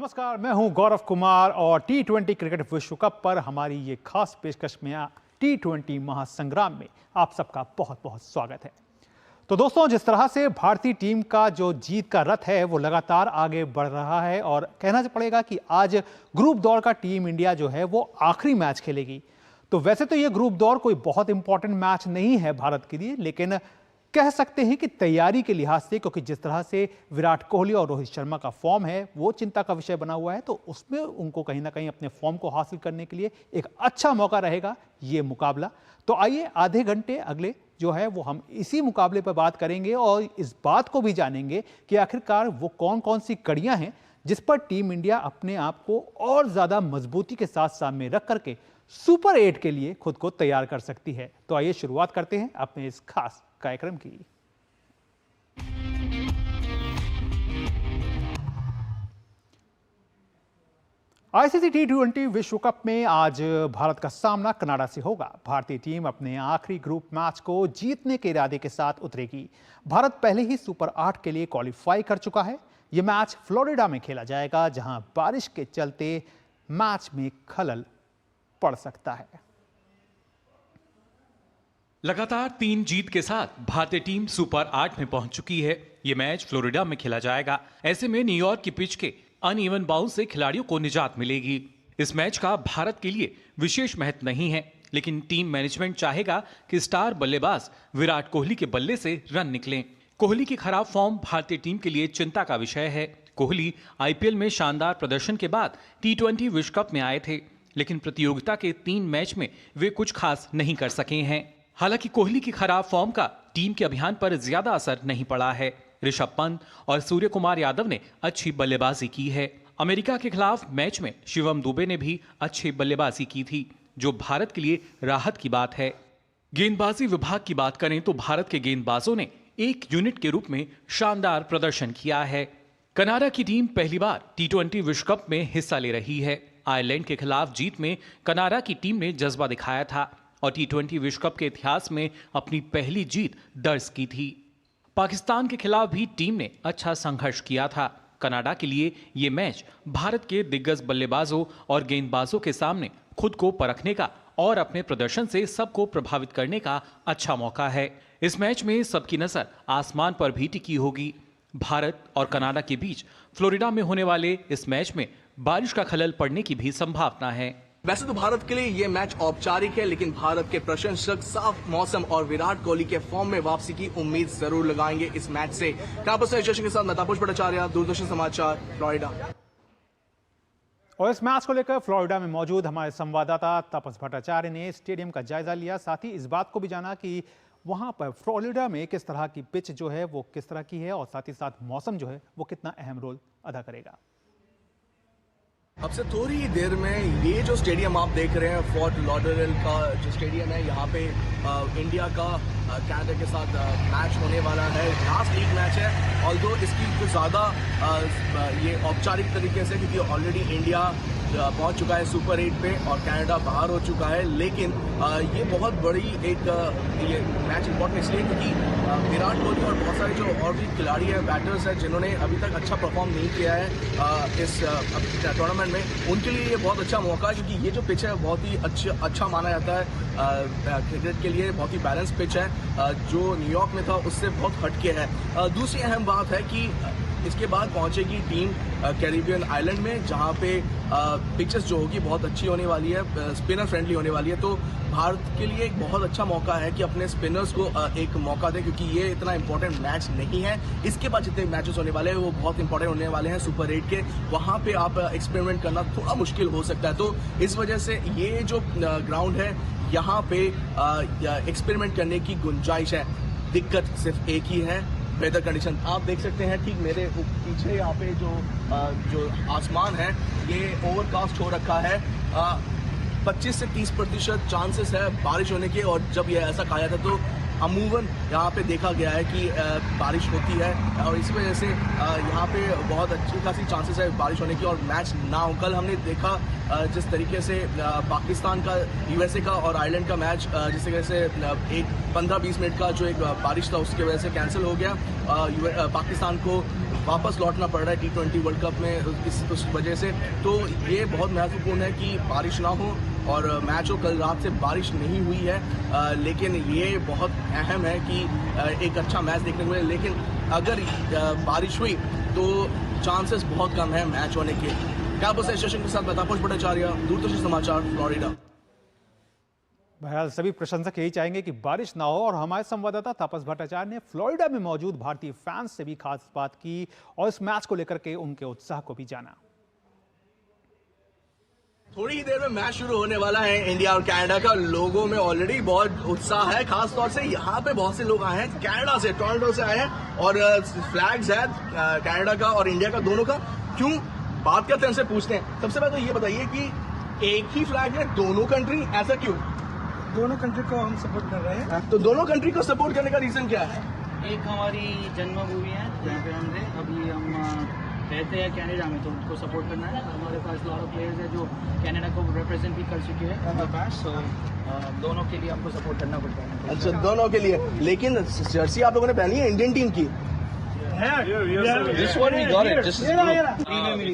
नमस्कार, मैं हूं गौरव कुमार और टी20 क्रिकेट विश्व कप पर हमारी ये खास पेशकश में टी20 महासंग्राम में आप सबका बहुत बहुत स्वागत है। तो दोस्तों, जिस तरह से भारतीय टीम का जो जीत का रथ है वो लगातार आगे बढ़ रहा है और कहना पड़ेगा कि आज ग्रुप दौर का टीम इंडिया जो है वो आखिरी मैच खेलेगी। तो वैसे तो ये ग्रुप दौर कोई बहुत इंपॉर्टेंट मैच नहीं है भारत के लिए, लेकिन कह सकते हैं कि तैयारी के लिहाज से, क्योंकि जिस तरह से विराट कोहली और रोहित शर्मा का फॉर्म है वो चिंता का विषय बना हुआ है, तो उसमें उनको कहीं ना कहीं अपने फॉर्म को हासिल करने के लिए एक अच्छा मौका रहेगा ये मुकाबला। तो आइए आधे घंटे अगले जो है वो हम इसी मुकाबले पर बात करेंगे और इस बात को भी जानेंगे कि आखिरकार वो कौन कौन सी कड़ियां हैं जिस पर टीम इंडिया अपने आप को और ज्यादा मजबूती के साथ सामने रख करके सुपर 8 के लिए खुद को तैयार कर सकती है। तो आइए शुरुआत करते हैं अपने इस खास कार्यक्रम की। आईसीसी टी20 विश्व कप में आज भारत का सामना कनाडा से होगा। भारतीय टीम अपने आखिरी ग्रुप मैच को जीतने के इरादे के साथ उतरेगी। भारत पहले ही सुपर 8 के लिए क्वालिफाई कर चुका है। यह मैच फ्लोरिडा में खेला जाएगा, जहां बारिश के चलते मैच में खलल पड़ सकता है। लगातार 3 जीत के साथ भारतीय टीम सुपर 8 में पहुंच चुकी है। ये मैच फ्लोरिडा में खेला जाएगा। ऐसे में न्यूयॉर्क की पिच के अनइवन बाउंस से खिलाड़ियों को निजात मिलेगी। इस मैच का भारत के लिए विशेष महत्व नहीं है, लेकिन टीम मैनेजमेंट चाहेगा कि स्टार बल्लेबाज विराट कोहली के बल्ले से रन निकलें। कोहली की खराब फॉर्म भारतीय टीम के लिए चिंता का विषय है। कोहली आईपीएल में शानदार प्रदर्शन के बाद टी20 विश्व कप में आए थे, लेकिन प्रतियोगिता के 3 मैच में वे कुछ खास नहीं कर सके हैं। हालांकि कोहली की खराब फॉर्म का टीम के अभियान पर ज्यादा असर नहीं पड़ा है। ऋषभ पंत और सूर्य कुमार यादव ने अच्छी बल्लेबाजी की है। अमेरिका के खिलाफ मैच में शिवम दुबे ने भी अच्छी बल्लेबाजी की थी, जो भारत के लिए राहत की बात है। गेंदबाजी विभाग की बात करें तो भारत के गेंदबाजों ने एक यूनिट के रूप में शानदार प्रदर्शन किया है। कनाडा की टीम पहली बार टी20 विश्व कप में हिस्सा ले रही है। आयरलैंड के खिलाफ जीत में कनाडा की टीम ने जज्बा दिखाया था और टी20 विश्व कप के इतिहास में अपनी पहली जीत दर्ज की थी। पाकिस्तान के खिलाफ भी टीम ने अच्छा संघर्ष किया था। कनाडा के लिए ये मैच भारत के दिग्गज बल्लेबाजों और गेंदबाजों के सामने खुद को परखने का और अपने प्रदर्शन से सबको प्रभावित करने का अच्छा मौका है। इस मैच में सबकी नजर आसमान पर भी टिकी होगी। भारत और कनाडा के बीच फ्लोरिडा में होने वाले इस मैच में बारिश का खलल पड़ने की भी संभावना है। वैसे तो भारत के लिए ये मैच औपचारिक है, लेकिन भारत के प्रशंसक साफ मौसम और विराट कोहली के फॉर्म में वापसी की उम्मीद जरूर लगाएंगे इस मैच से। कैंपस से जशन के साथ मैं तापस भट्टाचार्य, दूरदर्शन समाचार, फ्लोरिडा। और इस मैच को लेकर फ्लोरिडा में मौजूद हमारे संवाददाता तापस भट्टाचार्य ने स्टेडियम का जायजा लिया, साथ ही इस बात को भी जाना कि वहां पर फ्लोरिडा में किस तरह की पिच जो है वो किस तरह की है और साथ ही साथ मौसम जो है वो कितना अहम रोल अदा करेगा। अब से थोड़ी ही देर में ये जो स्टेडियम आप देख रहे हैं, फोर्ट लॉडरडेल का जो स्टेडियम है, यहाँ पे इंडिया का कनाडा के साथ मैच होने वाला है। लास्ट लीग मैच है, ऑल्दो इसकी कुछ ज़्यादा ये औपचारिक तरीके से, क्योंकि ऑलरेडी इंडिया पहुंच चुका है सुपर 8 पे और कनाडा बाहर हो चुका है। लेकिन ये बहुत बड़ी एक ये मैच इंपॉर्टेंट इसलिए क्योंकि विराट कोहली और बहुत सारे जो और भी खिलाड़ी हैं, बैटर्स हैं, जिन्होंने अभी तक अच्छा परफॉर्म नहीं किया है इस टूर्नामेंट में, उनके लिए ये बहुत अच्छा मौका है, क्योंकि ये जो पिच है बहुत ही अच्छा माना जाता है क्रिकेट के लिए। बहुत ही बैलेंस पिच है, जो न्यूयॉर्क में था उससे बहुत हटके है। दूसरी अहम बात है कि इसके बाद पहुंचेगी टीम कैरिबियन आइलैंड में, जहां पे पिचेस जो होगी बहुत अच्छी होने वाली है, स्पिनर फ्रेंडली होने वाली है। तो भारत के लिए एक बहुत अच्छा मौका है कि अपने स्पिनर्स को एक मौका दें, क्योंकि ये इतना इंपॉर्टेंट मैच नहीं है। इसके बाद जितने मैचेस होने वाले हैं वो बहुत इंपॉर्टेंट होने वाले हैं सुपर 8 के। वहां पे आप एक्सपेरिमेंट करना थोड़ा मुश्किल हो सकता है, तो इस वजह से ये जो ग्राउंड है यहाँ पे एक्सपेरिमेंट करने की गुंजाइश है। दिक्कत सिर्फ एक ही है, वेदर कंडीशन। आप देख सकते हैं ठीक मेरे पीछे यहाँ पे जो आसमान है ये ओवरकास्ट हो रखा है। 25 से 30% चांसेस है बारिश होने के, और जब ये ऐसा कहा जाता तो अमूमन यहाँ पे देखा गया है कि बारिश होती है, और इस वजह से यहाँ पे बहुत अच्छी खासी चांसेस है बारिश होने की और मैच ना हो। कल हमने देखा जिस तरीके से पाकिस्तान का, यूएसए का और आयरलैंड का मैच जिस तरीके से एक 15-20 मिनट का जो एक बारिश था उसकी वजह से कैंसिल हो गया। पाकिस्तान को वापस लौटना पड़ रहा है T20 वर्ल्ड कप में उस वजह से। तो ये बहुत महत्वपूर्ण है कि बारिश ना हो और मैच हो। कल रात से बारिश नहीं हुई है, लेकिन ये बहुत अहम है कि एक अच्छा मैच देखने को मिले। लेकिन अगर बारिश हुई तो चांसेस बहुत कम है मैच होने के। कैंपस स्टेशन के साथ तापस भट्टाचार्य, दूरदर्शन समाचार, फ्लोरिडा। बहरहाल सभी प्रशंसक यही चाहेंगे कि बारिश ना हो और हमारे संवाददाता तापस भट्टाचार्य ने फ्लोरिडा में मौजूद भारतीय फैंस से भी खास बात की और इस मैच को लेकर के उनके उत्साह को भी जाना। थोड़ी ही देर में मैच शुरू होने वाला है इंडिया और कनाडा का। लोगों में ऑलरेडी बहुत उत्साह है, खास तौर से यहाँ पे बहुत से लोग आए हैं कनाडा से, टोरंटो से आए हैं और फ्लैग्स है कनाडा का और इंडिया का दोनों का। क्यों बात करते हैं, उनसे पूछते हैं। सबसे पहले तो ये बताइए कि एक ही फ्लैग है दोनों कंट्री, ऐसा क्यों? दोनों कंट्री को हम सपोर्ट कर रहे हैं। तो दोनों कंट्री को सपोर्ट करने का रीजन क्या है? एक हमारी जन्मभूमि है जहाँ पे हम अभी हम रहते हैं कनाडा में, तो उनको सपोर्ट करना है। हमारे पास लॉट ऑफ प्लेयर्स हैं जो कनाडा को रिप्रेजेंट भी कर चुके हैं इन द पास्ट, सो दोनों के लिए हमको सपोर्ट करना पड़ता है। अच्छा, दोनों के लिए। लेकिन जर्सी आप लोगों ने पहनी है इंडियन टीम की। This one we got it. This is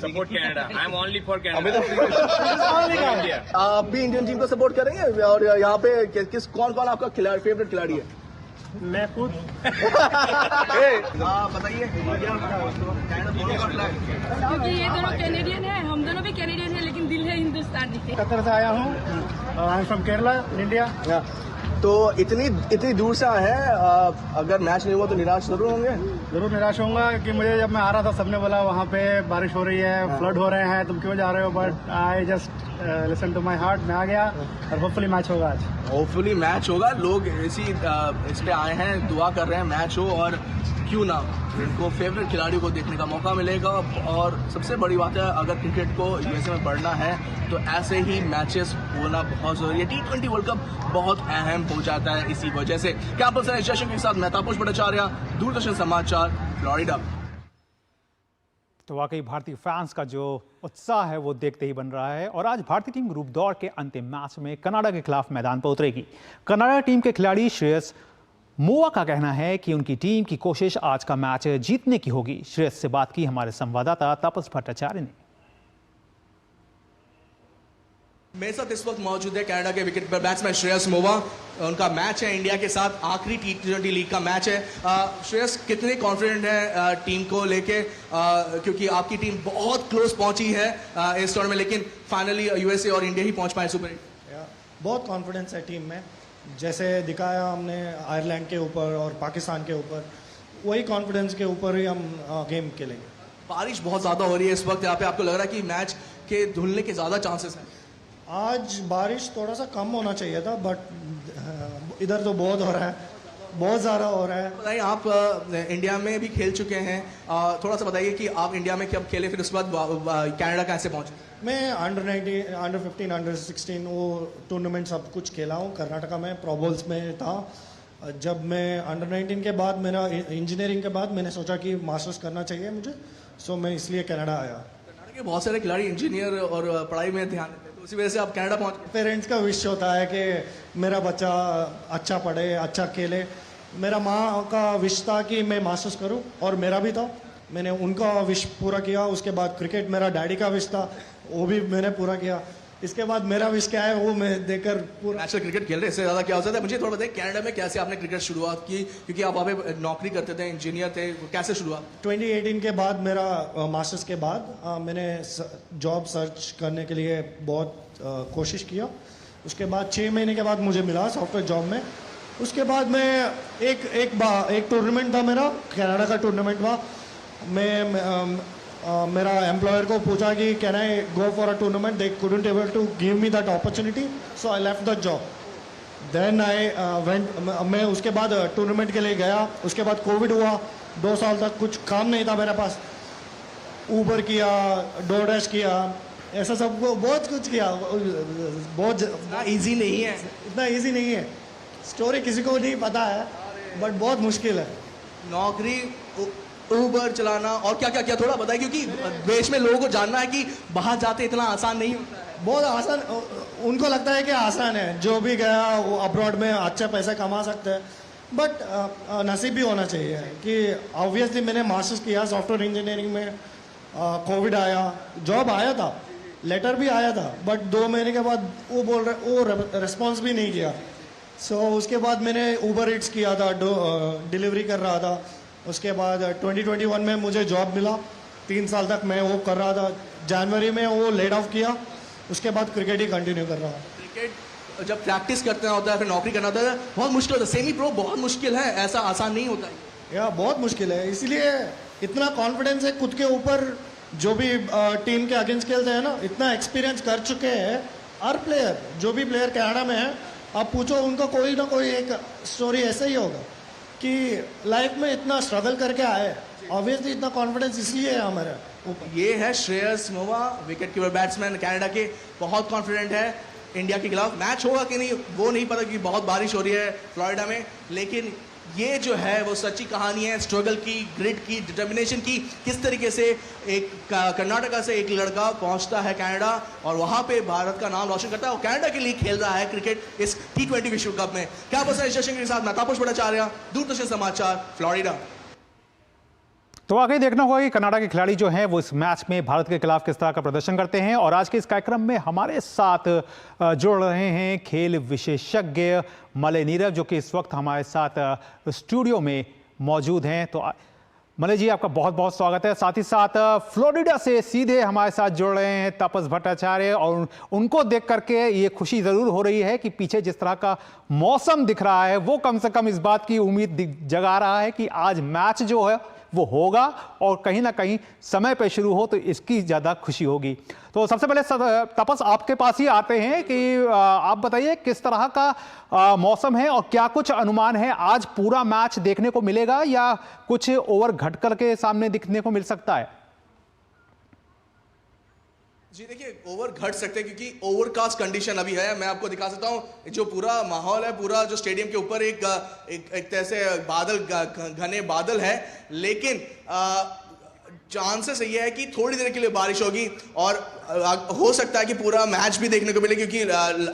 Support Canada. I'm only for Canada. India. आप भी इंडियन टीम को सपोर्ट करेंगे? और यहाँ पे किस कौन आपका फेवरेट खिलाड़ी है? मैं खुद बताइए। क्योंकि ये दोनों कैनेडियन है, हम दोनों भी कैनेडियन है, लेकिन दिल है हिंदुस्तानी। कतर से आया हूँ, I am from Kerala, India. तो इतनी दूर से आए हैं, अगर मैच नहीं हुआ तो निराश जरूर होंगे? जरूर निराश होऊंगा कि मुझे जब मैं आ रहा था सबने बोला वहाँ पे बारिश हो रही है, फ्लड हो रहे हैं, तुम क्यों जा रहे हो, but I just listen to my heart. मैं आ गया और होपफुली मैच होगा आज। होपफुली मैच होगा। लोग इस पे आए हैं, दुआ कर रहे हैं मैच हो और क्यों ना इनको फेवरेट खिलाड़ी को देखने का मौका मिलेगा। और सबसे बड़ी बात है, अगर क्रिकेट को यूएसए में बढ़ना है तो ऐसे ही मैचेस होना बहुत जरूरी है। T20 वर्ल्ड कप बहुत अहम हो जाता है इसी वजह से। कैंपस स्टेशन के साथ मैं तापस भट्टाचार्य, दूरदर्शन समाचार, फ्लोरिडा। तो वाकई भारतीय फैंस का जो उत्साह है वो देखते ही बन रहा है। और आज भारतीय टीम ग्रुप दौर के अंतिम मैच में कनाडा के खिलाफ मैदान पर उतरेगी। कनाडा टीम के खिलाड़ी श्रेयस मोआ का कहना है कि उनकी टीम की कोशिश आज का मैच जीतने की होगी। श्रेयस से बात की हमारे संवाददाता तापस भट्टाचार्य ने। मेरे साथ इस वक्त मौजूद है कनाडा के विकेट पर बैट्समैन श्रेयस मोआ। उनका मैच है इंडिया के साथ, आखिरी T20 लीग का मैच है। श्रेयस, कितने कॉन्फिडेंट है टीम को लेके, क्योंकि आपकी टीम बहुत क्लोज पहुंची है इस टूर्नामेंट में, लेकिन फाइनली यूएसए और इंडिया ही पहुंच पाए सुपर 8। बहुत कॉन्फिडेंस है टीम में, जैसे दिखाया हमने आयरलैंड के ऊपर और पाकिस्तान के ऊपर, वही कॉन्फिडेंस के ऊपर ही हम गेम खेलेंगे। बारिश बहुत ज़्यादा हो रही है इस वक्त यहाँ पे, आपको लग रहा है कि मैच के धुलने के ज़्यादा चांसेस हैं? आज बारिश थोड़ा सा कम होना चाहिए था, बट इधर तो बहुत हो रहा है, बहुत ज़्यादा हो रहा है। बताइए, आप इंडिया में भी खेल चुके हैं, थोड़ा सा बताइए कि आप इंडिया में कब खेले, फिर उसके बाद कनाडा कैसे पहुंचे? मैं अंडर 19, अंडर 15, अंडर 16 वो टूर्नामेंट सब कुछ खेला हूँ। कर्नाटका में प्रो बॉल्स में था। जब मैं अंडर 19 के बाद, मेरा इंजीनियरिंग के बाद मैंने सोचा कि मास्टर्स करना चाहिए मुझे, सो मैं इसलिए कनाडा आया। कनाडा के बहुत सारे खिलाड़ी इंजीनियर और पढ़ाई में ध्यान देते हैं, तो उसी वजह से आप कनाडा पहुँच। पेरेंट्स का विश होता है कि मेरा बच्चा अच्छा पढ़े, अच्छा खेले। मेरा माँ का विश था कि मैं मास्टर्स करूं और मेरा भी था, मैंने उनका विश पूरा किया। उसके बाद क्रिकेट मेरा डैडी का विश था, वो भी मैंने पूरा किया। इसके बाद मेरा विश क्या है वो मैं देकर पूरा। नेशनल क्रिकेट खेल रहे, इससे ज़्यादा क्या हो सकता है? मुझे थोड़ा बताइए, कनाडा में कैसे आपने क्रिकेट शुरुआत की, क्योंकि आप वहाँ पे नौकरी करते थे, इंजीनियर थे, कैसे शुरुआत? 2018 के बाद, मेरा मास्टर्स के बाद मैंने जॉब सर्च करने के लिए बहुत कोशिश किया। उसके बाद 6 महीने के बाद मुझे मिला सॉफ्टवेयर जॉब में। उसके बाद मैं एक टूर्नामेंट था मेरा, कनाडा का टूर्नामेंट था। मैं मेरा एम्प्लॉयर को पूछा कि can I go for a tournament, they couldn't able to give me that opportunity, so I left the job. Then I went, मैं उसके बाद टूर्नामेंट के लिए गया। उसके बाद कोविड हुआ, 2 साल तक कुछ काम नहीं था मेरे पास। ऊबर किया, डोरडैश किया, ऐसा सब बहुत कुछ किया। बहुत ईजी नहीं है, इतना ईजी नहीं है। स्टोरी किसी को नहीं पता है, बट बहुत मुश्किल है। नौकरी, ऊबर चलाना और क्या क्या किया, थोड़ा बताइए, क्योंकि देश में लोगों को जानना है कि बाहर जाते इतना आसान नहीं होता है। बहुत आसान, उनको लगता है कि आसान है। जो भी गया वो अब्रॉड में अच्छा पैसा कमा सकते हैं, बट नसीब भी होना चाहिए कि ऑब्वियसली मैंने मास्टर्स किया सॉफ्टवेयर इंजीनियरिंग में, कोविड आया, जॉब आया था, लेटर भी आया था, बट 2 महीने के बाद वो बोल रहे वो रिस्पॉन्स भी नहीं किया। सो उसके बाद मैंने ऊबर ईट्स किया था, डिलीवरी कर रहा था। उसके बाद 2021 में मुझे जॉब मिला, 3 साल तक मैं वो कर रहा था। जनवरी में वो लेड ऑफ किया, उसके बाद क्रिकेट ही कंटिन्यू कर रहा हूँ। क्रिकेट जब प्रैक्टिस करना होता है फिर नौकरी करना होता है बहुत मुश्किल होता है। सेमी प्रो बहुत मुश्किल है, ऐसा आसान नहीं होता है। या बहुत मुश्किल है, इसीलिए इतना कॉन्फिडेंस है खुद के ऊपर। जो भी टीम के अगेंस्ट खेलते हैं ना, इतना एक्सपीरियंस कर चुके हैं हर प्लेयर। जो भी प्लेयर कनाडा में है, आप पूछो उनका कोई ना कोई एक स्टोरी ऐसा ही होगा कि लाइफ में इतना स्ट्रगल करके आए। ऑब्वियसली इतना कॉन्फिडेंस इसलिए है हमारा ऊपर। ये है श्रेयस नोवा, विकेट कीपर बैट्समैन कनाडा के, बहुत कॉन्फिडेंट है इंडिया के खिलाफ। मैच होगा कि नहीं वो नहीं पता क्योंकि बहुत बारिश हो रही है फ्लोरिडा में, लेकिन ये जो है वो सच्ची कहानी है स्ट्रगल की, ग्रिट की, डिटर्मिनेशन की। किस तरीके से एक कर्नाटका से एक लड़का पहुंचता है कनाडा और वहां पे भारत का नाम रोशन करता है और कनाडा के लिए खेल रहा है क्रिकेट इस T20 विश्व कप में। क्या पसंद है के साथ मैं तापस भट्टाचार्य, दूरदर्शन समाचार, फ्लोरिडा। तो आगे देखना होगा कि कनाडा के खिलाड़ी जो हैं वो इस मैच में भारत के खिलाफ किस तरह का प्रदर्शन करते हैं। और आज के इस कार्यक्रम में हमारे साथ जुड़ रहे हैं खेल विशेषज्ञ मलय नीरव, जो कि इस वक्त हमारे साथ स्टूडियो में मौजूद हैं। तो मलय जी, आपका बहुत बहुत स्वागत है। साथ ही साथ फ्लोरिडा से सीधे हमारे साथ जुड़ रहे हैं तापस भट्टाचार्य, और उनको देख करके ये खुशी ज़रूर हो रही है कि पीछे जिस तरह का मौसम दिख रहा है वो कम से कम इस बात की उम्मीद जगा रहा है कि आज मैच जो है वो होगा और कहीं ना कहीं समय पे शुरू हो, तो इसकी ज़्यादा खुशी होगी। तो सबसे पहले तपस आपके पास ही आते हैं कि आप बताइए किस तरह का मौसम है और क्या कुछ अनुमान है, आज पूरा मैच देखने को मिलेगा या कुछ ओवर घट करके सामने दिखने को मिल सकता है? जी देखिए, ओवर घट सकते हैं क्योंकि ओवरकास्ट कंडीशन अभी है। मैं आपको दिखा सकता हूँ जो पूरा माहौल है, पूरा जो स्टेडियम के ऊपर एक तरह से बादल, घने बादल है, लेकिन चांसेस ये है कि थोड़ी देर के लिए बारिश होगी और हो सकता है कि पूरा मैच भी देखने को मिले क्योंकि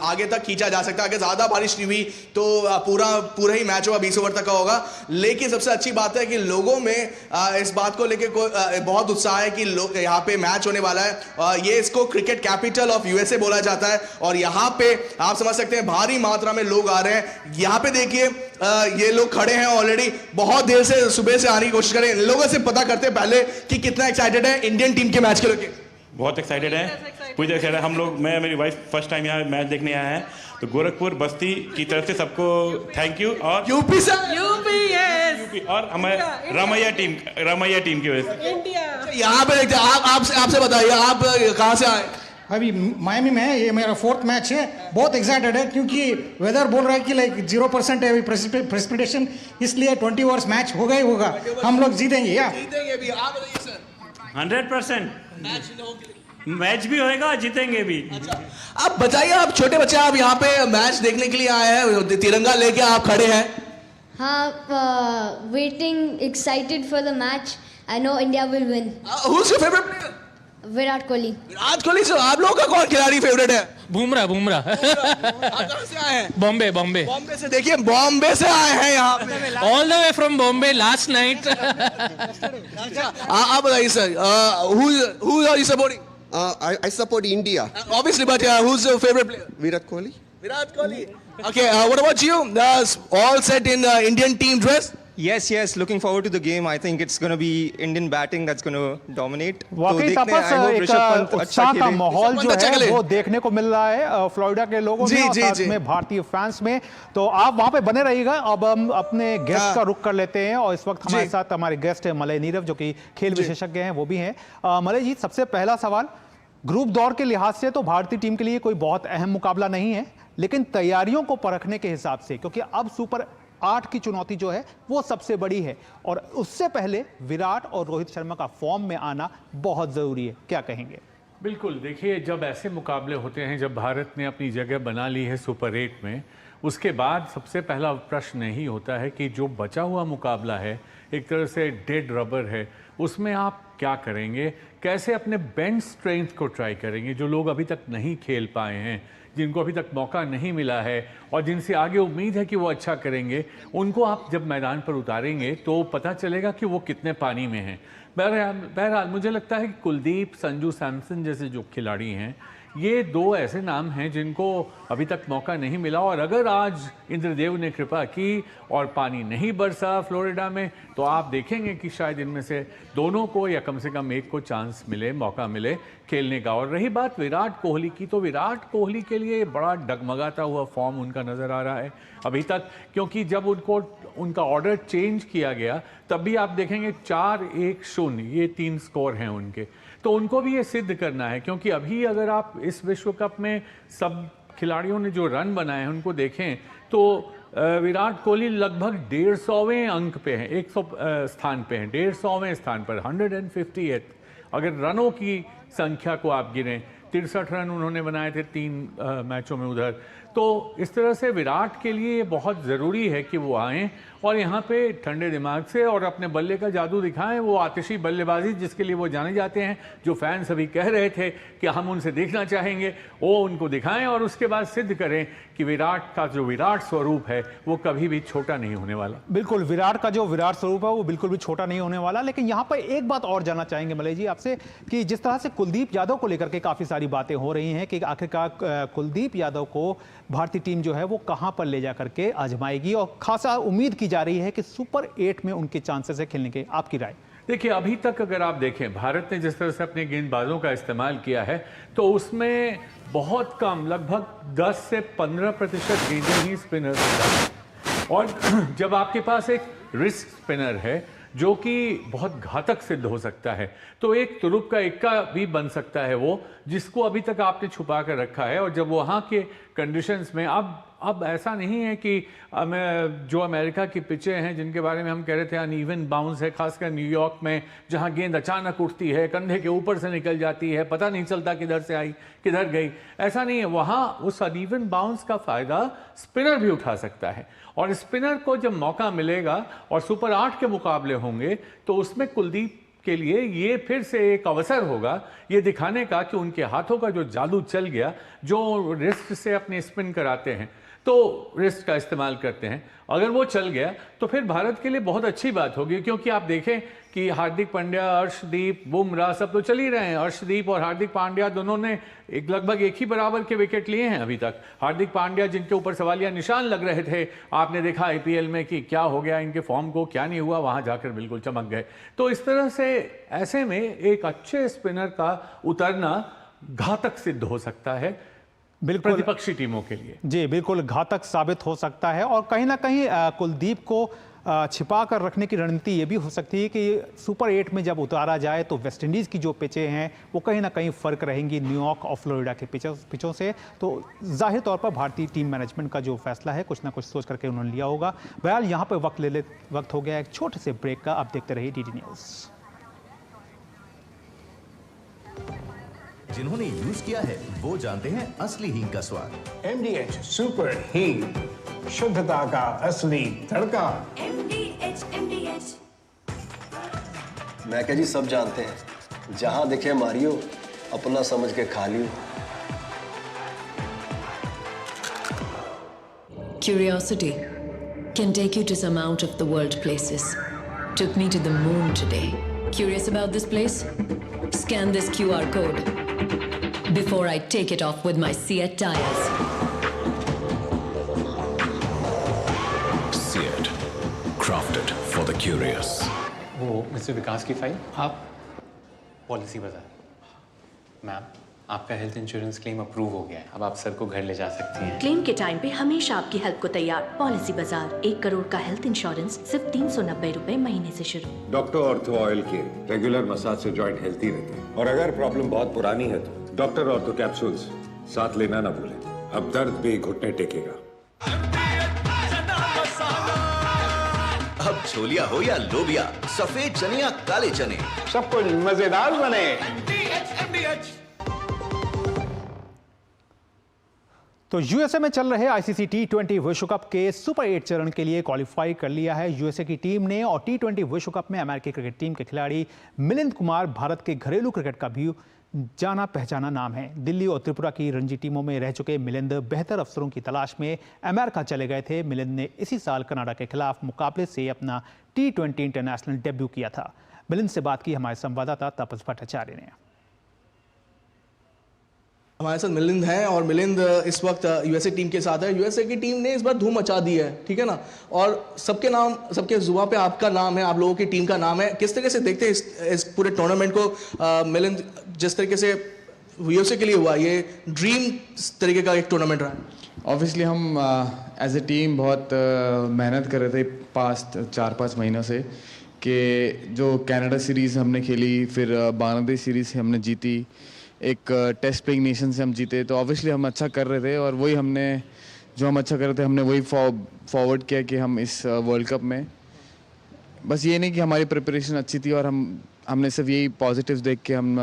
आगे तक खींचा जा सकता है। अगर ज़्यादा बारिश नहीं हुई तो पूरा ही मैच होगा, 20 ओवर तक का होगा। लेकिन सबसे अच्छी बात है कि लोगों में इस बात को लेकर बहुत उत्साह है कि यहाँ पे मैच होने वाला है। ये इसको क्रिकेट कैपिटल ऑफ USA बोला जाता है और यहाँ पे आप समझ सकते हैं भारी मात्रा में लोग आ रहे हैं। यहाँ पे देखिए ये लोग खड़े हैं ऑलरेडी, बहुत देर से सुबह से आने की कोशिश करें। इन लोगों से पता करते हैं पहले कि कितना एक्साइटेड है इंडियन टीम के मैच के लेके। बहुत एक्साइटेड है, पूरी एक्साइटेड है हम लोग। मैं मेरी वाइफ फर्स्ट टाइम यहाँ मैच देखने आया है, तो गोरखपुर बस्ती की तरफ से सबको थैंक यू। और यूपी से यूपी और हमारे रामैया टीम की वजह से इंडिया। यहाँ पे देखते हैं, आपसे बताइए आप कहाँ से आए? अभी मायमी में, ये मेरा 4th मैच है। बहुत एक्साइटेड है क्योंकि वेदर बोल रहा है कि लाइक 0% है अभी प्रेसिपिटेशन, इसलिए 20 ओवर्स मैच होगा ही होगा, हम लोग जीतेंगे। या जीतेंगे भी, आप बताइए सर। 100% मैच भी होएगा, जीतेंगे भी। अच्छा, आप बताइए, आप छोटे बच्चे, आप यहाँ पे मैच देखने के लिए आए हैं, तिरंगा लेके आप खड़े हैं। हाँ, waiting, excited for the match. I know India will win. Who is your favourite player? Virat Kohli. Virat Kohli से आप लोगों का कौन खिलाड़ी फेवरेट है? बुमराह। आप कहाँ से आए हैं? बॉम्बे से। देखिए बॉम्बे से आए हैं यहाँ पे, all the way from Bombay last night. आप बताइए sir, who are you supporting? I support India. Obviously, but who's your favorite player? Virat Kohli. Virat Kohli. Okay, what about you? All set in Indian team dress? Yes, looking forward to the game. I think it's going to be Indian batting that's going to dominate. वाकई तापस एक उत्साह का माहौल जो है वो देखने को मिल रहा है फ्लोरिडा के लोगों में और साथ में भारतीय फैंस में। तो आप वहां पे बने रहिएगा। अब हम अपने गेस्ट का रुख कर लेते हैं और इस वक्त हमारे साथ हमारे गेस्ट है मलय नीरव, जो कि खेल विशेषज्ञ हैं, वो भी हैं। मलय जी, सबसे पहला सवाल, ग्रुप दौर के लिहाज से तो भारतीय टीम के लिए कोई बहुत अहम मुकाबला नहीं है, लेकिन तैयारियों को परखने के हिसाब से, क्योंकि अब सुपर 8 की चुनौती जो है वो सबसे बड़ी है और उससे पहले विराट और रोहित शर्मा का फॉर्म में आना बहुत ज़रूरी है, क्या कहेंगे? बिल्कुल, देखिए, जब ऐसे मुकाबले होते हैं, जब भारत ने अपनी जगह बना ली है सुपर 8 में, उसके बाद सबसे पहला प्रश्न यही होता है कि जो बचा हुआ मुकाबला है, एक तरह से डेड रबर है, उसमें आप क्या करेंगे, कैसे अपने बेंच स्ट्रेंथ को ट्राई करेंगे, जो लोग अभी तक नहीं खेल पाए हैं, जिनको अभी तक मौका नहीं मिला है और जिनसे आगे उम्मीद है कि वो अच्छा करेंगे, उनको आप जब मैदान पर उतारेंगे तो पता चलेगा कि वो कितने पानी में हैं। बहरहाल मुझे लगता है कि कुलदीप, संजू सैमसन जैसे जो खिलाड़ी हैं, ये दो ऐसे नाम हैं जिनको अभी तक मौका नहीं मिला, और अगर आज इंद्रदेव ने कृपा की और पानी नहीं बरसा फ्लोरिडा में, तो आप देखेंगे कि शायद इनमें से दोनों को या कम से कम एक को चांस मिले, मौका मिले खेलने का। और रही बात विराट कोहली की, तो विराट कोहली के लिए बड़ा डगमगाता हुआ फॉर्म उनका नज़र आ रहा है अभी तक, क्योंकि जब उनका ऑर्डर चेंज किया गया तब भी आप देखेंगे 4-1-0 ये 3 स्कोर हैं उनके। तो उनको भी ये सिद्ध करना है, क्योंकि अभी अगर आप इस विश्व कप में सब खिलाड़ियों ने जो रन बनाए हैं उनको देखें तो विराट कोहली लगभग 150वें अंक पे हैं, 100 स्थान पे हैं, 150वें स्थान पर, 150th। अगर रनों की संख्या को आप गिनें, 63 रन उन्होंने बनाए थे 3 मैचों में उधर। तो इस तरह से विराट के लिए ये बहुत ज़रूरी है कि वो आएँ और यहाँ पे ठंडे दिमाग से और अपने बल्ले का जादू दिखाएं, वो आतिशी बल्लेबाजी जिसके लिए वो जाने जाते हैं, जो फैंस अभी कह रहे थे कि हम उनसे देखना चाहेंगे, वो उनको दिखाएं और उसके बाद सिद्ध करें कि विराट का जो विराट स्वरूप है वो कभी भी छोटा नहीं होने वाला। बिल्कुल, विराट का जो विराट स्वरूप है वो बिल्कुल भी छोटा नहीं होने वाला। लेकिन यहाँ पर एक बात और जानना चाहेंगे मलय जी आपसे कि जिस तरह से कुलदीप यादव को लेकर के काफ़ी सारी बातें हो रही हैं कि आखिरकार कुलदीप यादव को भारतीय टीम जो है वो कहाँ पर ले जा करके आजमाएगी, और खासा उम्मीद की जा रही है कि सुपर 8 में उनके चांसेस है खेलने के। आपकी राय? देखिए, अभी तक अगर आप देखें भारत ने जिस तरह से अपने गेंदबाजों का इस्तेमाल किया है तो उसमें बहुत कम, लगभग 10 से 15% गेंदें ही स्पिनर हैं। और जब आपके पास एक रिस्क स्पिनर है जो कि बहुत घातक सिद्ध हो सकता है, तो एक तुरुप का इक्का भी बन सकता है वो, जिसको अभी तक आपने छुपा कर रखा है। और जब वहाँ के कंडीशंस में अब ऐसा नहीं है कि जो अमेरिका की पिचें हैं जिनके बारे में हम कह रहे थे अनइवन बाउंस है, खासकर न्यूयॉर्क में, जहाँ गेंद अचानक उठती है, कंधे के ऊपर से निकल जाती है, पता नहीं चलता किधर से आई किधर गई, ऐसा नहीं है। वहाँ उस अनइवन बाउंस का फ़ायदा स्पिनर भी उठा सकता है, और स्पिनर को जब मौका मिलेगा और सुपर 8 के मुकाबले होंगे तो उसमें कुलदीप के लिए ये फिर से एक अवसर होगा ये दिखाने का कि उनके हाथों का जो जादू चल गया, जो रिस्ट से अपने स्पिन कराते हैं तो रिस्ट का इस्तेमाल करते हैं, अगर वो चल गया तो फिर भारत के लिए बहुत अच्छी बात होगी। क्योंकि आप देखें कि हार्दिक पांड्या, अर्शदीप, बुमराह सब तो चल ही रहे हैं। अर्शदीप और हार्दिक पांड्या दोनों ने लगभग एक ही बराबर के विकेट लिए हैं अभी तक। हार्दिक पांड्या जिनके ऊपर सवालिया निशान लग रहे थे, आपने देखा आईपीएल में कि क्या हो गया इनके फॉर्म को, क्या नहीं हुआ, वहाँ जाकर बिल्कुल चमक गए। तो इस तरह से ऐसे में एक अच्छे स्पिनर का उतरना घातक सिद्ध हो सकता है बिल्कुल प्रतिपक्षी टीमों के लिए। जी बिल्कुल, घातक साबित हो सकता है। और कहीं ना कहीं कुलदीप को छिपा कर रखने की रणनीति ये भी हो सकती है कि सुपर 8 में जब उतारा जाए तो वेस्ट इंडीज़ की जो पिचें हैं वो कहीं ना कहीं फ़र्क रहेंगी न्यूयॉर्क और फ्लोरिडा के पिचों से। तो जाहिर तौर पर भारतीय टीम मैनेजमेंट का जो फैसला है कुछ ना कुछ सोच करके उन्होंने लिया होगा। बहरहाल यहाँ पर वक्त हो गया एक छोटे से ब्रेक का। आप देखते रहिए डीडी न्यूज़। जिन्होंने यूज किया है वो जानते हैं असली हींग का स्वाद। MDH सुपर हींग, शुद्धता का असली तड़का। MDH मैं क्या जी, सब जानते हैं, जहां दिखे मारियो, अपना समझ के खा लियो। Curiosity can take you to some out of the world places. Took me to the moon today. Curious about this place? Scan this QR code before I take it off with my Seat tires. Seat, crafted for the curious. वो mister विकास की file आप policy बाजार। Ma'am, आपका health insurance claim approve हो गया है, अब आप सर को घर ले जा सकती हैं। क्लेम के टाइम पे हमेशा आपकी हेल्प को तैयार। पॉलिसी बाजार, 1 करोड़ का हेल्थ इंश्योरेंस सिर्फ 390 रुपए महीने से शुरू। डॉक्टर ऑर्थो ऑयल के रेगुलर मसाज से जॉइंट हेल्थी रहते हैं, और अगर प्रॉब्लम बहुत पुरानी है तो डॉक्टर ऑर्थो कैप्सूल्स साथ लेना ना भूलें। अब दर्द भी घुटने टेकेगा। अब छोलिया हो या लोबिया, सफेद चने या काले चने, सब कुछ मजेदार बने। तो यूएसए में चल रहे आईसीसी T20 विश्व कप के सुपर 8 चरण के लिए क्वालिफाई कर लिया है यूएसए की टीम ने। और T20 विश्व कप में अमेरिकी क्रिकेट टीम के खिलाड़ी मिलिंद कुमार भारत के घरेलू क्रिकेट का भी जाना पहचाना नाम है। दिल्ली और त्रिपुरा की रणजी टीमों में रह चुके मिलिंद बेहतर अवसरों की तलाश में अमेरिका चले गए थे। मिलिंद ने इसी साल कनाडा के खिलाफ मुकाबले से अपना T20 इंटरनेशनल डेब्यू किया था। मिलिंद से बात की हमारे संवाददाता तपस भट्टाचार्य ने। हमारे साथ मिलिंद हैं और मिलिंद इस वक्त यूएसए टीम के साथ है। यूएसए की टीम ने इस बार धूम मचा दी है, ठीक है ना, और सबके नाम, सबके जुबान पे आपका नाम है, आप लोगों की टीम का नाम है। किस तरीके से देखते हैं इस पूरे टूर्नामेंट को? मिलिंद, जिस तरीके से यूएसए के लिए हुआ, ये ड्रीम तरीके का एक टूर्नामेंट रहा है। ऑब्वियसली हम एज ए टीम बहुत मेहनत कर रहे थे पास्ट 4-5 महीनों से कि जो कनाडा सीरीज़ हमने खेली, फिर बांग्लादेश सीरीज़ हमने जीती, एक टेस्ट प्लेइंग नेशन से हम जीते, तो ऑब्वियसली हम अच्छा कर रहे थे और वही हमने जो हम अच्छा कर रहे थे हमने वही फॉरवर्ड किया कि हम इस वर्ल्ड कप में, बस ये नहीं कि हमारी प्रिपरेशन अच्छी थी और हमने सिर्फ यही पॉजिटिव्स देख के हम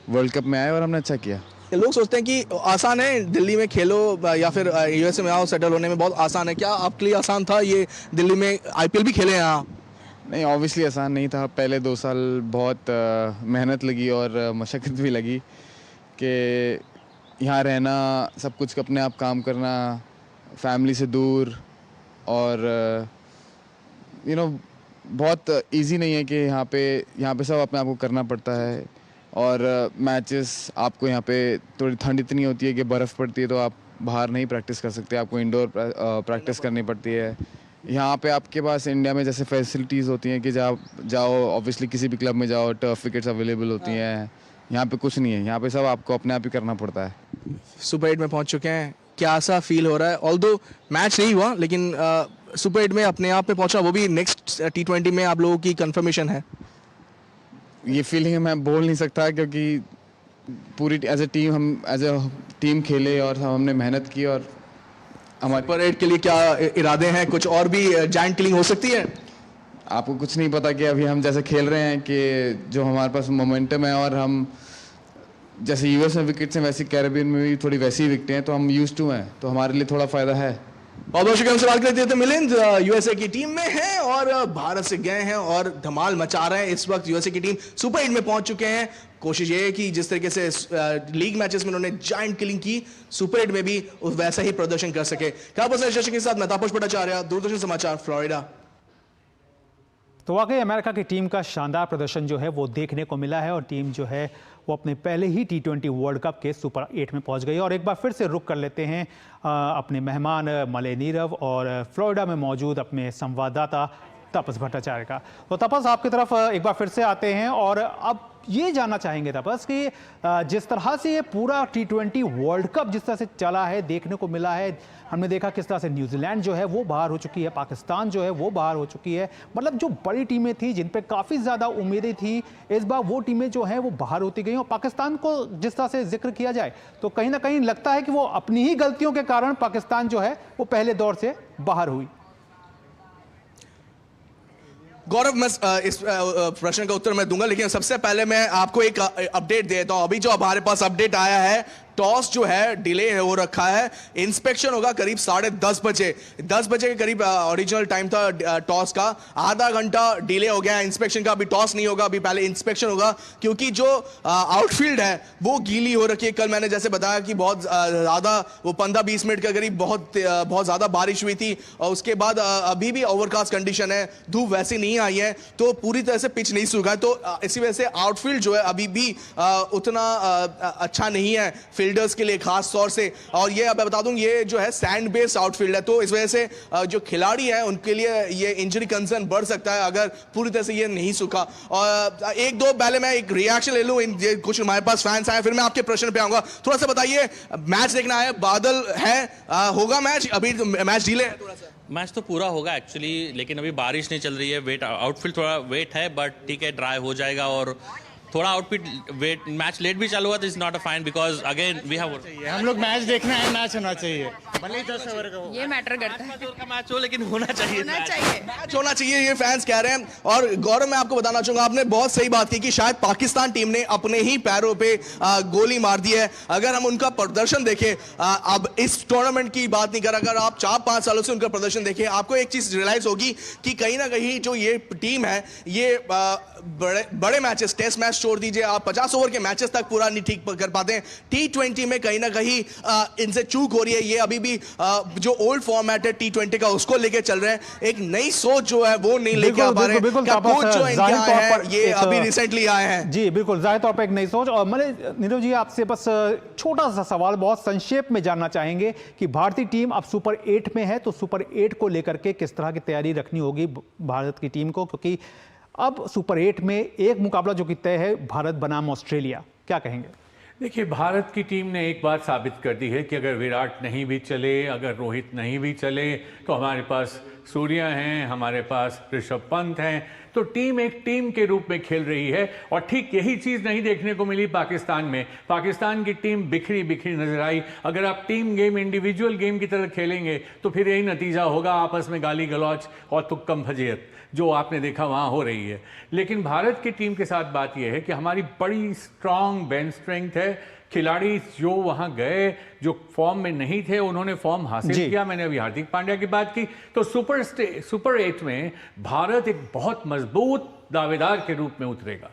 वर्ल्ड कप में आए और हमने अच्छा किया। लोग सोचते हैं कि आसान है दिल्ली में खेलो या फिर यूएसए में आओ, सेटल होने में बहुत आसान है। क्या आपके लिए आसान था ये दिल्ली में आईपीएल भी खेले यहाँ? नहीं, ऑब्वियसली आसान नहीं था। पहले 2 साल बहुत मेहनत लगी और मशक्क़त भी लगी कि यहाँ रहना, सब कुछ अपने आप काम करना, फैमिली से दूर, और बहुत इजी नहीं है कि यहाँ पे सब अपने आप को करना पड़ता है। और मैचेस आपको यहाँ पे थोड़ी ठंड इतनी होती है कि बर्फ़ पड़ती है, तो आप बाहर नहीं प्रैक्टिस कर सकते, आपको इंडोर प्रैक्टिस करनी पड़ती है। यहाँ पे आपके पास इंडिया में जैसे फैसिलिटीज़ होती हैं कि जाओ ऑब्वियसली किसी भी क्लब में जाओ, टर्फ विकेट्स अवेलेबल होती हैं। यहाँ पे कुछ नहीं है, यहाँ पे सब आपको अपने आप ही करना पड़ता है। सुपर 8 में पहुँच चुके हैं, क्या सा फील हो रहा है? ऑल्दो मैच नहीं हुआ, लेकिन सुपर 8 में अपने आप पे पहुँचना, वो भी नेक्स्ट T20 में आप लोगों की कंफर्मेशन है? ये फीलिंग मैं बोल नहीं सकता क्योंकि पूरी एज ए टीम खेले और हमने मेहनत की और हमारे सुपर 8 के लिए क्या इरादे हैं? कुछ और भी जायंट किलिंग हो सकती है? आपको कुछ नहीं पता कि अभी हम जैसे खेल रहे हैं कि जो हमारे पास मोमेंटम है, और हम जैसे यूएस में विकेट्स हैं वैसे कैरेबियन में भी थोड़ी वैसी विकेटें हैं, तो हम यूज्ड टू हैं, तो हमारे लिए थोड़ा फ़ायदा है। और दर्शक हमसे बात करते थे, मिलिंद यूएसए की टीम में हैं और भारत से गए हैं और धमाल मचा रहे हैं। इस वक्त यूएसए की टीम सुपर 8 में पहुंच चुके हैं। कोशिश ये है कि जिस तरीके से लीग मैचेस में उन्होंने जायंट किलिंग की, सुपर 8 में भी वैसा ही प्रदर्शन कर सके। के साथ मैं तापस भट्टाचार्य, दूरदर्शन समाचार, फ्लोरिडा। तो वाकई अमेरिका की टीम का शानदार प्रदर्शन जो है वो देखने को मिला है और टीम जो है वो अपने पहले ही T20 वर्ल्ड कप के सुपर 8 में पहुंच गई। और एक बार फिर से रुक कर लेते हैं अपने मेहमान मलय नीरव और फ्लोरिडा में मौजूद अपने संवाददाता तपस भट्टाचार्य का। तो तपस, आपकी तरफ एक बार फिर से आते हैं और अब ये जानना चाहेंगे तपस कि जिस तरह से ये पूरा T20 वर्ल्ड कप जिस तरह से चला है, देखने को मिला है, हमने देखा किस तरह से न्यूजीलैंड जो है वो बाहर हो चुकी है, पाकिस्तान जो है वो बाहर हो चुकी है, मतलब जो बड़ी टीमें थी जिन पे काफ़ी ज़्यादा उम्मीदें थी, इस बार वो टीमें जो हैं वो बाहर होती गई। और पाकिस्तान को जिस तरह से जिक्र किया जाए तो कहीं ना कहीं लगता है कि वो अपनी ही गलतियों के कारण पाकिस्तान जो है वो पहले दौर से बाहर हुई। गौरव, मैं इस प्रश्न का उत्तर मैं दूंगा, लेकिन सबसे पहले मैं आपको एक अपडेट देता हूं। अभी जो हमारे पास अपडेट आया है, टॉस जो है डिले हो रखा है, इंस्पेक्शन होगा करीब 10:30 बजे। 10 बजे के करीब ओरिजिनल टाइम था टॉस का, आधा घंटा डिले हो गया इंस्पेक्शन का। अभी टॉस नहीं होगा, अभी पहले इंस्पेक्शन होगा, क्योंकि जो आउटफील्ड है वो गीली हो रखी है। कल मैंने जैसे बताया कि बहुत ज़्यादा वो 15-20 मिनट के करीब बहुत ज़्यादा बारिश हुई थी, और उसके बाद अभी भी ओवरकास्ट कंडीशन है, धूप वैसी नहीं आई है, तो पूरी तरह से पिच नहीं सूखा है। तो इसी वजह से आउटफील्ड जो है अभी भी उतना अच्छा नहीं है फील्डर्स के लिए खास तौर से। और ये अब बता दूं, ये जो है सैंड बेस्ड आउटफील्ड है, तो इस वजह से जो खिलाड़ी हैं उनके लिए ये इंजरी कंसर्न बढ़ सकता है अगर पूरी तरह से ये नहीं सूखा। और एक दो पहले मैं एक रिएक्शन ले लूं, कुछ हमारे पास फैंस आए, फिर मैं आपके प्रश्न पे आऊंगा। थोड़ा सा बताइए, मैच देखना है, बादल है, होगा मैच? अभी मैच डिले है थोड़ा सा। मैच तो पूरा होगा एक्चुअली, लेकिन अभी बारिश नहीं चल रही है, वेट आउटफील्ड थोड़ा वेट है, बट ठीक है, ड्राई हो जाएगा। और थोड़ा आउटफिट वेट, मैच लेट भी चालू हुआ तो it's not a fine, because again we have, हम लोग मैच देखना है, मैच होना चाहिए, भले ही 10 ओवर का हो, ये मैटर करता है का मैच हो, लेकिन होना चाहिए, मैच होना चाहिए, ये फैंस कह रहे हैं। और गौरव, मैं आपको बताना चाहूंगा, आपने बहुत सही बात की कि शायद पाकिस्तान टीम ने अपने ही पैरों पे गोली मार दी है। अगर हम उनका प्रदर्शन देखें, अब इस टूर्नामेंट की बात नहीं कर, अगर आप 4-5 सालों से उनका प्रदर्शन देखें, आपको एक चीज रियलाइज होगी कि कहीं ना कहीं जो ये टीम है, ये बड़े मैचेस, टेस्ट मैच छोड़ दीजिए, आप 50 ओवर के मैचेस तक पूरा नहीं ठीक कर पाते हैं। T20 में कहीं ना कहीं इनसे चूक हो रही है। ये अभी भी जो ओल्ड फॉर्मेट है T20 का उसको लेके चल रहे हैं, एक नई सोच जो है वो नहीं लेके आ पा रहे हैं। क्या कोच जो इनके आए हैं ये अभी रिसेंटली आए हैं? जी बिल्कुल, जाहिर तौर पर एक नई सोच। और मैंने नीरव जी आपसे बस छोटा सा सवाल बहुत संक्षेप में जानना चाहेंगे कि भारतीय टीम अब सुपर 8 में है, तो सुपर 8 को लेकर के किस तरह की तैयारी रखनी होगी भारत की टीम को, क्योंकि अब सुपर 8 में एक मुकाबला जो कि तय है भारत बनाम ऑस्ट्रेलिया, क्या कहेंगे? देखिए, भारत की टीम ने एक बात साबित कर दी है कि अगर विराट नहीं भी चले, अगर रोहित नहीं भी चले, तो हमारे पास सूर्या हैं, हमारे पास ऋषभ पंत हैं, तो टीम एक टीम के रूप में खेल रही है। और ठीक यही चीज़ नहीं देखने को मिली पाकिस्तान में। पाकिस्तान की टीम बिखरी बिखरी नजर आई। अगर आप टीम गेम, इंडिविजुअल गेम की तरह खेलेंगे तो फिर यही नतीजा होगा, आपस में गाली गलौच और तुक्कम फजीयत जो आपने देखा वहाँ हो रही है। लेकिन भारत की टीम के साथ बात यह है कि हमारी बड़ी स्ट्रांग बेंच स्ट्रेंथ है। खिलाड़ी जो वहां गए, जो फॉर्म में नहीं थे, उन्होंने फॉर्म हासिल किया। मैंने अभी हार्दिक पांड्या की बात की, तो सुपर 8 में भारत एक बहुत मजबूत दावेदार के रूप में उतरेगा।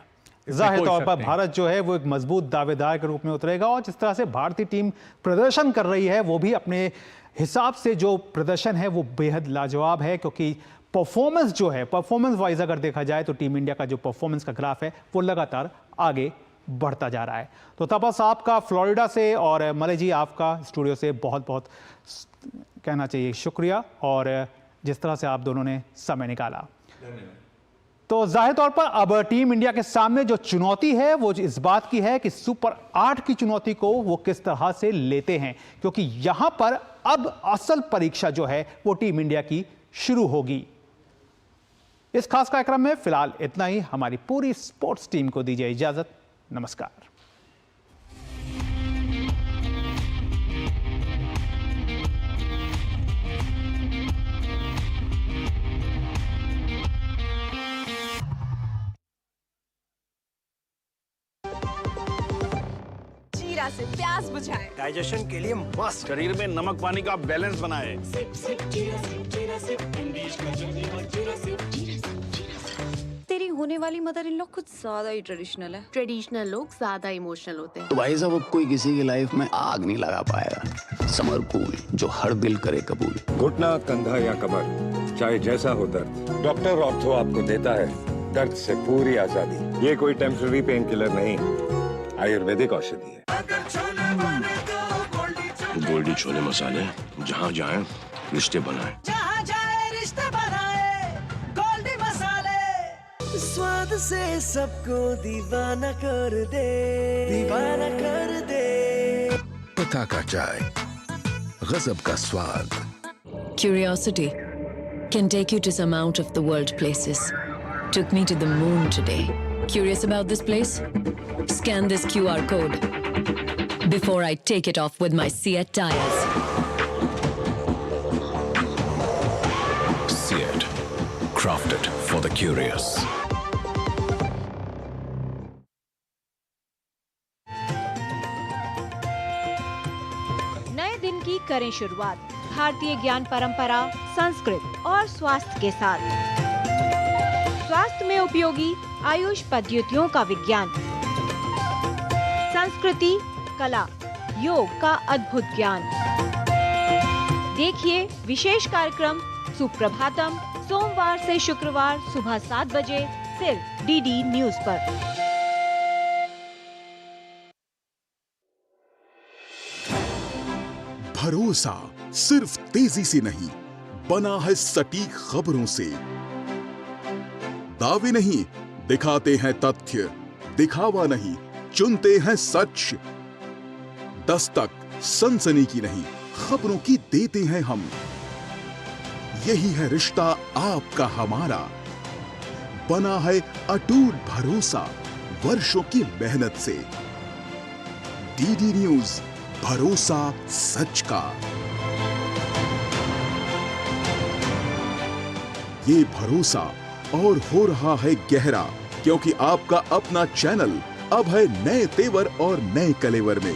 जाहिर तौर पर भारत जो है वो एक मजबूत दावेदार के रूप में उतरेगा। और जिस तरह से भारतीय टीम प्रदर्शन कर रही है, वो भी अपने हिसाब से जो प्रदर्शन है वो बेहद लाजवाब है, क्योंकि परफॉर्मेंस जो है, परफॉर्मेंस वाइज अगर देखा जाए तो टीम इंडिया का जो परफॉर्मेंस का ग्राफ है वो लगातार आगे बढ़ता जा रहा है। तो तपस आपका फ्लोरिडा से और मलय जी आपका स्टूडियो से बहुत बहुत कहना चाहिए शुक्रिया, और जिस तरह से आप दोनों ने समय निकाला। तो जाहिर तौर पर अब टीम इंडिया के सामने जो चुनौती है वो इस बात की है कि सुपर 8 की चुनौती को वो किस तरह से लेते हैं, क्योंकि यहां पर अब असल परीक्षा जो है वो टीम इंडिया की शुरू होगी। इस खास कार्यक्रम में फिलहाल इतना ही। हमारी पूरी स्पोर्ट्स टीम को दीजिए इजाजत। नमस्कार। जीरा से प्यास बुझाए, डाइजेशन के लिए मस्त, शरीर में नमक पानी का बैलेंस बनाए। तेरी होने वाली मदर इन लॉ कुछ ज्यादा ही ट्रेडिशनल है। ट्रेडिशनल लोग ज्यादा इमोशनल होते हैं। तो भाई साहब, अब कोई किसी की लाइफ में आग नहीं लगा पाएगा। समर कूल, जो हर दिल करे कबूल। घुटना, कंधा या कमर, चाहे जैसा हो दर्द, डॉक्टर ऑर्थो आपको देता है दर्द से पूरी आजादी। ये कोई टेम्पररी पेन किलर नहीं, आयुर्वेदिक औषधि है। गोल्डी छोले मसाले, जहाँ जाए रिश्ते बनाए, जहाँ जाए रिश्ते बनाए, गोल्डी मसाले। स्वाद से सबको दीवाना कर दे, दीवाना कर दे। पता का चाय, गजब का स्वाद। Curiosity can take you to some out of the world places. Took me to the moon today. Curious about this place? Scan this QR code before I take it off with my Seat tires. Seat, crafted for the curious. नए दिन की करें शुरुआत भारतीय ज्ञान परंपरा, संस्कृत और स्वास्थ्य के साथ। स्वास्थ्य में उपयोगी आयुष पद्धतियों का विज्ञान, संस्कृति, कला, योग का अद्भुत ज्ञान। देखिए विशेष कार्यक्रम सुप्रभातम सोमवार से शुक्रवार सुबह 7 बजे सिर्फ डीडी न्यूज पर। भरोसा सिर्फ तेजी से नहीं, बना है सटीक खबरों से। दावे नहीं, दिखाते हैं तथ्य, दिखावा नहीं, चुनते हैं सच। दस्तक सनसनी की नहीं, खबरों की देते हैं हम। यही है रिश्ता आपका हमारा, बना है अटूट भरोसा वर्षों की मेहनत से। डीडी न्यूज, भरोसा सच का। ये भरोसा और हो रहा है गहरा, क्योंकि आपका अपना चैनल अब है नए तेवर और नए कलेवर में।